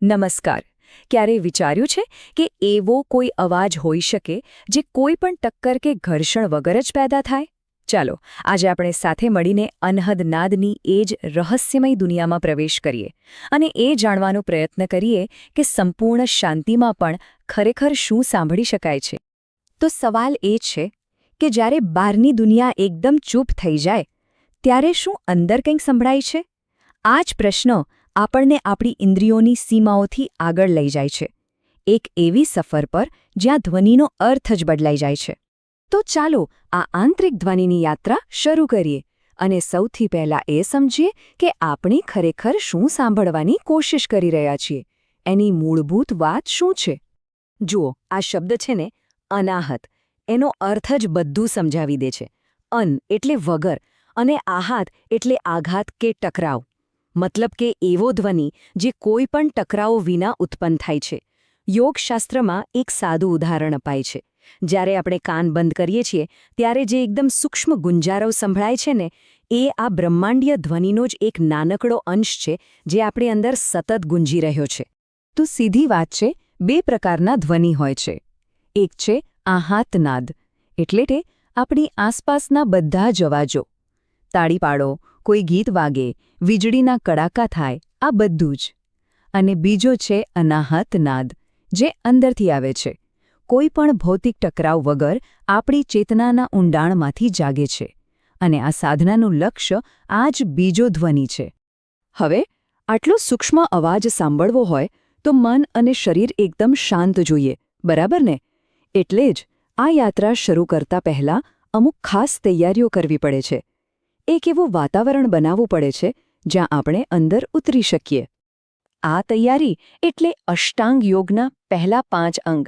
નમસ્કાર. ક્યારેય વિચાર્યું છે કે એવો કોઈ અવાજ હોઈ શકે જે કોઈ પણ ટક્કર કે ઘર્ષણ વગર જ પેદા થાય? ચાલો આજે આપણે સાથે મળીને અનહદ નાદની એ જ રહસ્યમય દુનિયામાં પ્રવેશ કરીએ અને એ જાણવાનો પ્રયત્ન કરીએ કે સંપૂર્ણ શાંતિમાં પણ ખરેખર શું સાંભળી શકાય છે. તો સવાલ એ છે કે જ્યારે બહારની દુનિયા એકદમ ચૂપ થઈ જાય ત્યારે શું અંદર કંઈક સંભળાય છે? આ જ પ્રશ્ન આપણને આપણી ઇન્દ્રિયોની સીમાઓથી આગળ લઈ જાય છે, એક એવી સફર પર જ્યાં ધ્વનિનો અર્થ જ બદલાઈ જાય છે. તો ચાલો આ આંતરિક ધ્વનિની યાત્રા શરૂ કરીએ અને સૌથી પહેલાં એ સમજીએ કે આપણે ખરેખર શું સાંભળવાની કોશિશ કરી રહ્યા છીએ, એની મૂળભૂત વાત શું છે. જુઓ, આ શબ્દ છે ને, અનાહત, એનો અર્થ જ બધું સમજાવી દે છે. અન એટલે વગર અને આહાત એટલે આઘાત કે ટકરાવ. મતલબ કે એવો ધ્વનિ જે કોઈ પણ ટકરાવો વિના ઉત્પન્ન થાય છે. યોગશાસ્ત્રમાં એક સાદું ઉદાહરણ અપાય છે. જ્યારે આપણે કાન બંધ કરીએ છીએ ત્યારે જે એકદમ સૂક્ષ્મ ગુંજારવ સંભળાય છે ને, એ આ બ્રહ્માંડીય ધ્વનિનો જ એક નાનકડો અંશ છે જે આપણી અંદર સતત ગુંજી રહ્યો છે. તો સીધી વાત છે, બે પ્રકારના ધ્વનિ હોય છે. એક છે આહાતનાદ, એટલે કે આપણી આસપાસના બધા જ અવાજો. તાળી પાડો, કોઈ ગીત વાગે, વીજળીના કડાકા થાય, આ બધું જ. અને બીજો છે અનાહતનાદ, જે અંદરથી આવે છે, કોઈ પણ ભૌતિક ટકરાવ વગર આપણી ચેતનાના ઊંડાણમાંથી જાગે છે. અને આ સાધનાનું લક્ષ્ય આ જ બીજો ધ્વનિ છે. હવે આટલો સૂક્ષ્મ અવાજ સાંભળવો હોય તો મન અને શરીર એકદમ શાંત જોઈએ, બરાબર ને? એટલે જ આ યાત્રા શરૂ કરતા પહેલાં અમુક ખાસ તૈયારીઓ કરવી પડે છે. એક એવું વાતાવરણ બનાવવું પડે છે જ્યાં આપણે અંદર ઉતરી શકીએ. આ તૈયારી એટલે અષ્ટાંગ યોગના પહેલા 5 અંગ.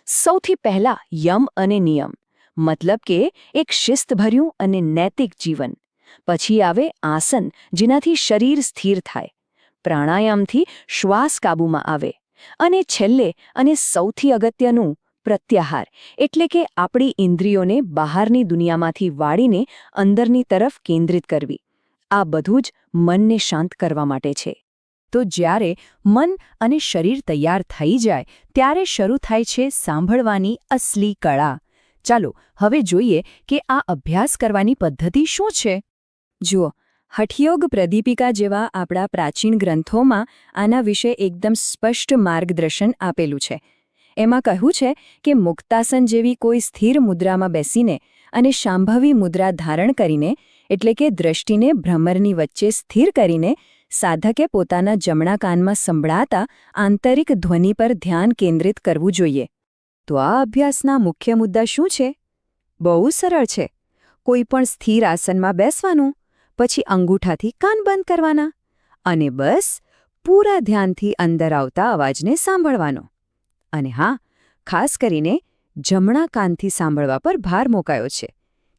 સૌથી પહેલા યમ અને નિયમ, મતલબ કે એક શિસ્તભર્યું અને નૈતિક જીવન. પછી આવે આસન, જેનાથી શરીર સ્થિર થાય. પ્રાણાયામથી શ્વાસ કાબૂમાં આવે. અને છેલ્લે અને સૌથી અગત્યનું પ્રત્યાહાર, એટલે કે આપણી ઇન્દ્રિયોને બહારની દુનિયામાંથી વાળીને અંદરની તરફ કેન્દ્રિત કરવી. આ બધું જ મનને શાંત કરવા માટે છે. તો જ્યારે મન અને શરીર તૈયાર થઈ જાય ત્યારે શરૂ થાય છે સાંભળવાની અસલી કળા. ચાલો હવે જોઈએ કે આ અભ્યાસ કરવાની પદ્ધતિ શું છે. જુઓ, હઠયોગ પ્રદીપિકા જેવા આપણા પ્રાચીન ગ્રંથોમાં આના વિશે એકદમ સ્પષ્ટ માર્ગદર્શન આપેલું છે. એમાં કહ્યું છે કે મુક્તાસન જેવી કોઈ સ્થિર મુદ્રામાં બેસીને અને શાંભવી મુદ્રા ધારણ કરીને, એટલે કે દ્રષ્ટિને ભ્રમરની વચ્ચે સ્થિર કરીને, સાધકે પોતાના જમણા કાનમાં સંભળાતા આંતરિક ધ્વનિ પર ધ્યાન કેન્દ્રિત કરવું જોઈએ. તો આ અભ્યાસના મુખ્ય મુદ્દા શું છે? બહુ સરળ છે. કોઈ પણ સ્થિર આસનમાં બેસવાનું, પછી અંગૂઠાથી કાન બંધ કરવાના અને બસ પૂરા ધ્યાનથી અંદર આવતા અવાજને સાંભળવાનો. અને હા, ખાસ કરીને જમણા કાનથી સાંભળવા પર ભાર મૂકાયો છે.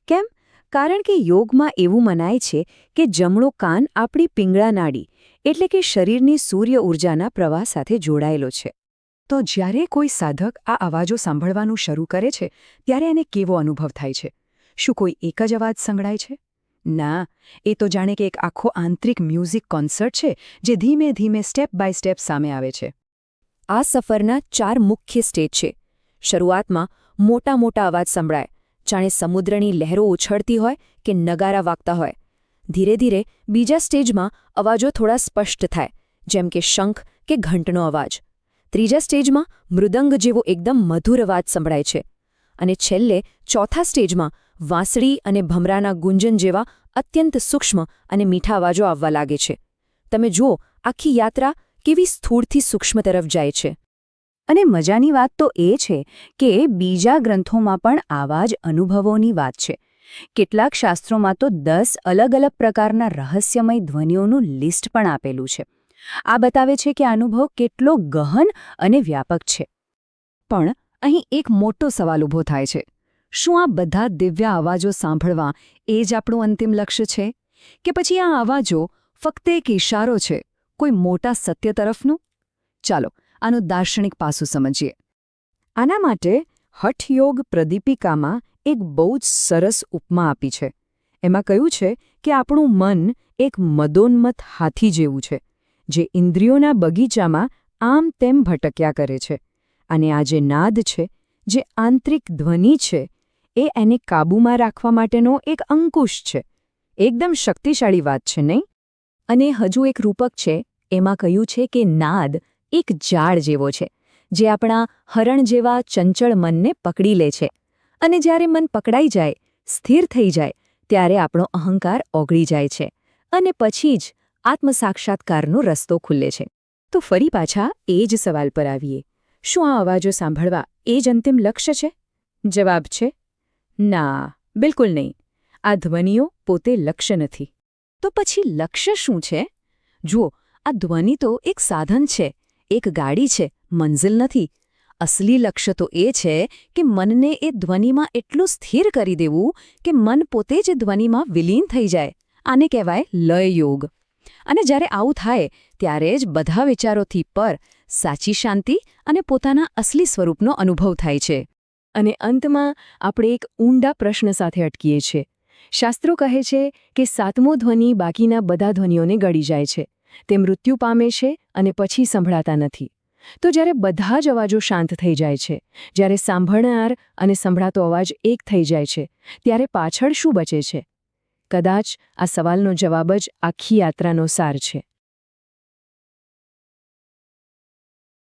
કેમ? કારણ કે યોગમાં એવું મનાય છે કે જમણું કાન આપણી પિંગળા નાડી, એટલે કે શરીરની સૂર્ય ઊર્જાના પ્રવાહ સાથે જોડાયેલો છે. તો જ્યારે કોઈ સાધક આ અવાજો સાંભળવાનું શરૂ કરે છે ત્યારે એને કેવો અનુભવ થાય છે? શું કોઈ એક જ અવાજ સંભળાય છે? ના, એ તો જાણે કે એક આખો આંતરિક મ્યુઝિક કોન્સર્ટ છે જે ધીમે ધીમે સ્ટેપ બાય સ્ટેપ સામે આવે છે. આ સફરના 4 મુખ્ય સ્ટેજ છે. શરૂઆતમાં મોટા મોટા અવાજ સંભળાય, જાણે સમુદ્રની લહેરો ઉછળતી હોય કે નગારા વાગતા હોય. ધીરે ધીરે બીજા સ્ટેજમાં અવાજો થોડા સ્પષ્ટ થાય, જેમ કે શંખ કે ઘંટનો અવાજ. ત્રીજા સ્ટેજમાં મૃદંગ જેવો એકદમ મધુર અવાજ સંભળાય છે. અને છેલ્લે ચોથા સ્ટેજમાં વાંસળી અને ભમરાના ગુંજન જેવા અત્યંત સૂક્ષ્મ અને મીઠા અવાજો આવવા લાગે છે. તમે જુઓ, આખી યાત્રા કેવી સ્થૂળથી સૂક્ષ્મ તરફ જાય છે. અને મજાની વાત તો એ છે કે બીજા ગ્રંથોમાં પણ આવા જ અનુભવોની વાત છે. કેટલાક શાસ્ત્રોમાં તો 10 અલગ અલગ પ્રકારના રહસ્યમય ધ્વનિઓનું લિસ્ટ પણ આપેલું છે. આ બતાવે છે કે અનુભવ કેટલો ગહન અને વ્યાપક છે. પણ અહીં એક મોટો સવાલ ઊભો થાય છે. શું આ બધા દિવ્ય અવાજો સાંભળવા એ જ આપણું અંતિમ લક્ષ્ય છે? કે પછી આ અવાજો ફક્ત એક ઇશારો છે કોઈ મોટા સત્ય તરફનું? ચાલો આનું દાર્શનિક પાસું સમજીએ. આના માટે હઠયોગ પ્રદીપિકામાં એક બહુ જ સરસ ઉપમા આપી છે. એમાં કહ્યું છે કે આપણું મન એક મદોન્મત્ત હાથી જેવું છે, જે ઇન્દ્રિયોના બગીચામાં આમ તેમ ભટક્યા કરે છે. અને આ જે નાદ છે, જે આંતરિક ધ્વનિ છે, એ એને કાબૂમાં રાખવા માટેનો એક અંકુશ છે. એકદમ શક્તિશાળી વાત છે, નહીં? અને હજુ એક રૂપક છે. એમાં કહ્યું છે કે નાદ એક ઝાડ જેવો છે, જે આપણા હરણ જેવા ચંચળ મનને પકડી લે છે. અને જ્યારે મન પકડાઈ જાય, સ્થિર થઈ જાય, ત્યારે આપણો અહંકાર ઓગળી જાય છે. અને પછી જ આત્મસાક્ષાત્કારનો રસ્તો ખુલે છે. તો ફરી પાછા એ જ સવાલ પર આવીએ. શું આ અવાજો સાંભળવા એ જ અંતિમ લક્ષ્ય છે? જવાબ છે ના, બિલકુલ નહીં. આ ધ્વનિઓ પોતે લક્ષ્ય નથી. તો પછી લક્ષ્ય શું છે? જુઓ, આ ધ્વનિ તો એક સાધન છે, એક ગાડી છે, મંઝિલ નથી. અસલી લક્ષ્ય તો એ છે કે મનને એ ધ્વનિમાં એટલું સ્થિર કરી દેવું કે મન પોતે જ ધ્વનિમાં વિલીન થઈ જાય. આને કહેવાય લય યોગ. અને જ્યારે આવું થાય ત્યારે જ બધા વિચારોથી પર સાચી શાંતિ અને પોતાના અસલી સ્વરૂપનો અનુભવ થાય છે. અને અંતમાં આપણે એક ઊંડા પ્રશ્ન સાથે અટકીએ છીએ. શાસ્ત્રો કહે છે કે સાતમો ધ્વનિ બાકીના બધા ધ્વનિઓને ગળી જાય છે. તે મૃત્યુ પામે છે અને પછી સંભળાતા નથી. તો જ્યારે બધા જ અવાજો શાંત થઈ જાય છે, જ્યારે સાંભળનાર અને સંભળાતો અવાજ એક થઈ જાય છે, ત્યારે પાછળ શું બચે છે? કદાચ આ સવાલનો જવાબ જ આખી યાત્રાનો સાર છે.